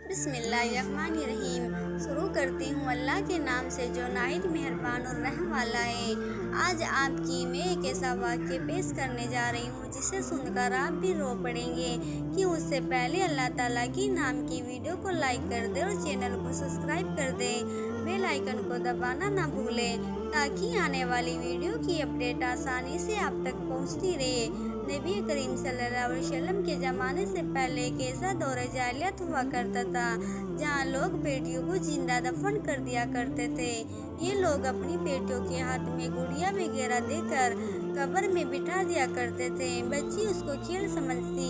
بسم اللہ الرحمن الرحیم۔ شروع کرتی ہوں اللہ کے نام سے جو نہایت مہربان اور رحم والا ہے۔ آج آپ کی میں ایک ایسا واقعہ پیش کرنے جا رہی ہوں جسے سن کر آپ بھی رو پڑیں گے کہ اس سے پہلے اللہ تعالیٰ کی نام کی ویڈیو کو لائک کر دیں اور چینل کو سبسکرائب کر دیں، بیل آئیکن کو دبانا نہ بھولیں تاکہ آنے والی ویڈیو کی اپڈیٹ آسانی سے آپ تک پہنچتی رہے۔ نبی کریم صلی اللہ علیہ وسلم کے زمانے سے پہلے ایک ایسا دور جاہلیت ہوا کرتا تھا جہاں لوگ بیٹیوں کو زندہ دفن کر دیا کرتے تھے۔ یہ لوگ اپنی بیٹیوں کے ہاتھ میں گڑیا وغیرہ دے کر قبر میں بٹھا دیا کرتے تھے۔ بچی اس کو کھیل سمجھتی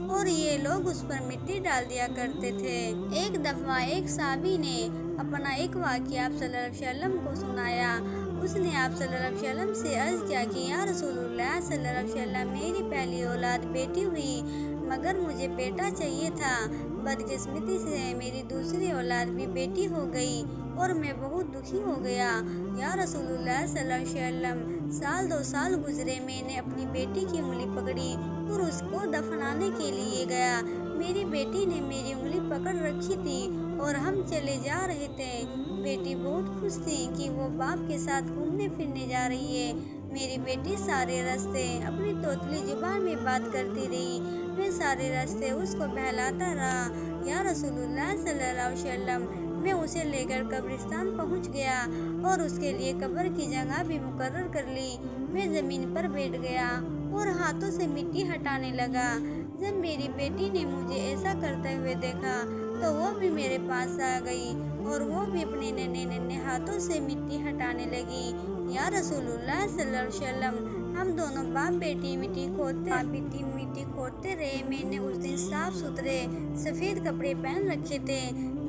اور یہ لوگ اس پر مٹی ڈال دیا کرتے تھے۔ ایک دفعہ ایک صحابی نے اپنا ایک واقعہ آپ صلی اللہ علیہ وسلم کو سنایا۔ اس نے آپ صلی اللہ علیہ وسلم سے عرض کیا کہ یا رسول اللہ صلی اللہ علیہ وسلم، میری پہلی اولاد بیٹی ہوئی مگر مجھے بیٹا چاہیے تھا۔ بدقسمتی سے میری دوسری اولاد بھی بیٹی ہو گئی اور میں بہت دکھی ہو گیا۔ یا رسول اللہ صلی اللہ علیہ وسلم، سال 2 سال گزرے، میں نے اپنی بیٹی کی انگلی پکڑی اور اس کو دفنانے کے لیے گیا۔ میری بیٹی نے میری انگلی پکڑ رکھی تھی اور ہم چلے جا رہے تھے۔ بیٹی بہت خوش تھی کہ وہ باپ کے ساتھ گھومنے پھرنے جا رہی ہے۔ میری بیٹی سارے راستے اپنی توتلی زبان میں بات کرتی رہی۔ میں سارے راستے اس کو بہلاتا رہا۔ یا رسول اللہ صلی اللہ علیہ وسلم، میں اسے لے کر قبرستان پہنچ گیا اور اس کے لیے قبر کی جگہ بھی مقرر کر لی۔ میں زمین پر بیٹھ گیا اور ہاتھوں سے مٹی ہٹانے لگا۔ جب میری بیٹی نے مجھے ایسا کرتے ہوئے دیکھا تو وہ بھی میرے پاس آ گئی اور وہ بھی اپنے ننھے ہاتھوں سے مٹی ہٹانے لگی۔ یا رسول اللہ صلی اللہ علیہ وسلم، ہم دونوں باپ بیٹی مٹی کھودتے رہے۔ میں نے اس دن صاف ستھرے سفید کپڑے پہن رکھے تھے۔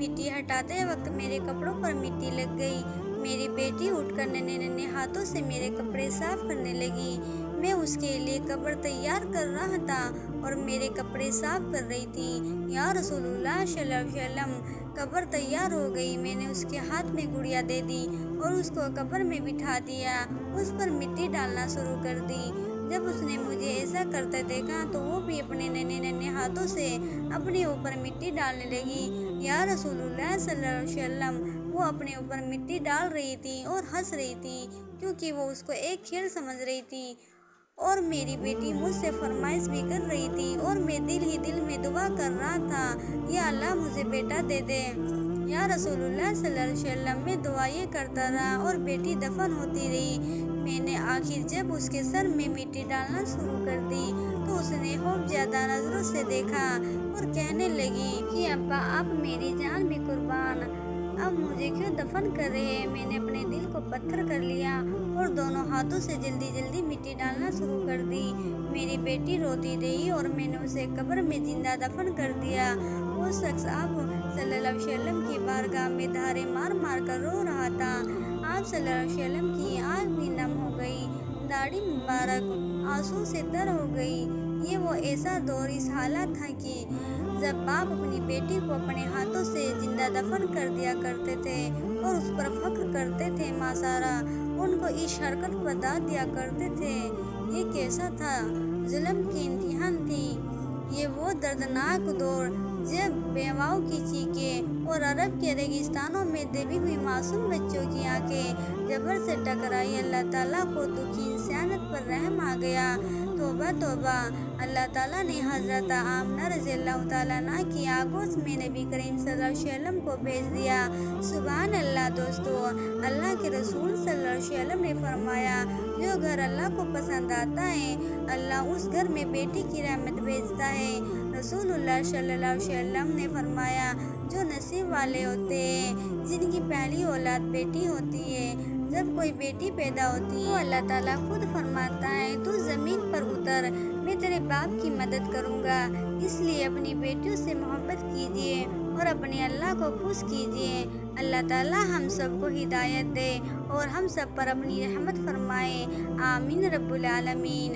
مٹی ہٹاتے وقت میرے کپڑوں پر مٹی لگ گئی۔ میری بیٹی اٹھ کر ننھے ہاتھوں سے میرے کپڑے صاف کرنے لگی۔ میں اس کے لیے قبر تیار کر رہا تھا اور میرے کپڑے صاف کر رہی تھی۔ یا رسول اللہ صلی اللہ علیہ وسلم، قبر تیار ہو گئی۔ میں نے اس کے ہاتھ میں گڑیا دے دی اور اس کو قبر میں بٹھا دیا، اس پر مٹی ڈالنا شروع کر دی۔ جب اس نے مجھے ایسا کرتے دیکھا تو وہ بھی اپنے ننھے ہاتھوں سے اپنے اوپر مٹی ڈالنے لگی۔ یا رسول اللہ صلی اللہ علیہ وسلم، وہ اپنے اوپر مٹی ڈال رہی تھی اور ہنس رہی تھی کیونکہ وہ اس کو ایک کھیل سمجھ رہی تھی، اور میری بیٹی مجھ سے فرمائش بھی کر رہی تھی اور میں دل ہی دل میں دعا کر رہا تھا، یا اللہ مجھے بیٹا دے دے۔ یا رسول اللہ صلی اللہ علیہ وسلم، میں دعائیں کرتا رہا اور بیٹی دفن ہوتی رہی۔ میں نے آخر جب اس کے سر میں مٹی ڈالنا شروع کر دی تو اس نے خوف زدہ نظروں سے دیکھا اور کہنے لگی کہ ابا، آپ میری جان بھی قربان، اب مجھے کیوں دفن کر رہے ہیں؟ میں نے اپنے دل کو پتھر کر لیا اور دونوں ہاتھوں سے جلدی جلدی مٹی ڈالنا شروع کر دی۔ میری بیٹی روتی رہی اور میں نے اسے قبر میں زندہ دفن کر دیا۔ وہ شخص آپ صلی اللہ علیہ وسلم کی بارگاہ میں دھارے مار مار کر رو رہا تھا۔ آپ صلی اللہ علیہ وسلم کی آنکھ بھی نم ہو گئی، داڑھی مبارک آنسو سے تر ہو گئی۔ یہ وہ ایسا دور، اس حالت تھا کہ جب باپ اپنی بیٹی کو اپنے ہاتھوں سے زندہ دفن کر دیا کرتے تھے اور اس پر فخر کرتے تھے، ماسارا ان کو اس حرکت پر داد دیا کرتے تھے۔ یہ کیسا تھا؟ ظلم کی امتحان تھی۔ یہ وہ دردناک دور جب بیواؤں کی چیخیں اور عرب کے ریگستانوں میں دبی ہوئی معصوم بچوں کی آنکھیں جبر سے ٹکرائی۔ اللہ تعالیٰ کو تو کی انسانیت پر رحم آ گیا۔ توبہ توبہ! اللہ تعالیٰ نے حضرت آمنہ رضی اللہ تعالیٰ عنہا کی آگوش میں نبی کریم صلی اللہ علیہ وسلم کو بھیج دیا۔ سبحان اللہ! دوستو، اللہ کے رسول صلی اللہ علیہ وسلم نے فرمایا، جو گھر اللہ کو پسند آتا ہے اللہ اس گھر میں بیٹی کی رحمت بھیجتا ہے۔ رسول اللہ صلی اللہ علیہ وسلم نے فرمایا، جو نصیب والے ہوتے ہیں جن کی پہلی اولاد بیٹی ہوتی ہے، جب کوئی بیٹی پیدا ہوتی ہے تو اللہ تعالیٰ خود فرماتا ہے، تو زمین پر اتر، میں تیرے باپ کی مدد کروں گا۔ اس لیے اپنی بیٹیوں سے محبت کیجیے اور اپنے اللہ کو خوش کیجیے۔ اللہ تعالیٰ ہم سب کو ہدایت دے اور ہم سب پر اپنی رحمت فرمائے۔ آمین رب العالمین۔